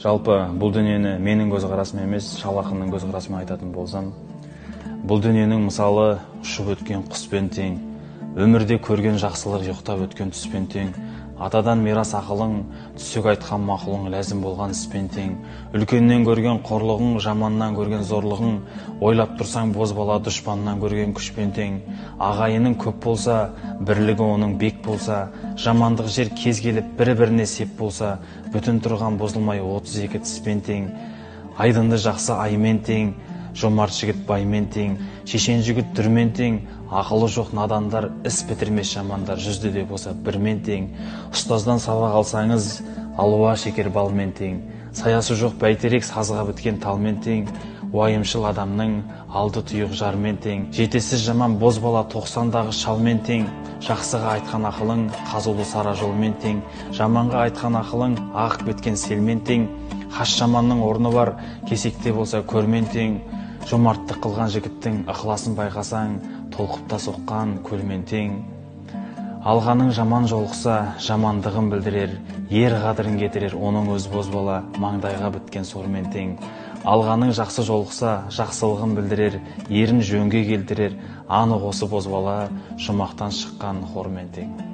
Жалпы бұл дүниені менің көзқарасым емес, шал ақынның көзқарасымен айтатын болсам, бұл дүниенің мысалы ұшып өткен құспен тең, өмірде көрген жақсылық ұйықтап өткен түспен тең, атадан мирас ақылың, түсік айтқан мақұлың ләзім болған іспен тең, үлкеннен көрген қорлығың, жаманнан көрген зорлығың, ойлап тұрсаң бозбала дұшпаннан көрген күшпен тең, ағайының көп болса, бірлігі оның бек болса, жамандық жер кез келіп бір-біріне сеп болса, бүтін тұрған бұзылмай 32 тіспен тең, айдынды жақсы аймен тең, жомарт жігіт баймен тең, шешен жігіт дүрмен тең, ақылы жоқ надандар, іс бітірмес жамандар, жүзді де болса бірмен тең, ұстаздан сабақ алсаңыз, алуа шекер балмен тең, саясы жоқ бәйтерек сазға біткен талмен тең, уайымшыл адамның алды тұйық жармен тең, жетесіз жаман бозбала 90-дағы шалмен тең, жақсыға айтқан ақылың қазулы сара жолмен тең, жаманға айтқан ақылың ағып кеткен селмен тең, хас жаманның орны бар, кесекте болса көрмен тең, жомарттық қылған жігіттің ықыласын байқасаң, толқыпта соққан көлмен тең. Алғаның жаман жолықса, жамандығын білдірер, ер қадірін кетірер, оның өз бозбала маңдайға біткен сормен тең. Алғаның жақсы жолықса, жақсылығын білдірер, ерін жөнге келтірер, анық осы бозбала жұмақтан шыққан хормен тең.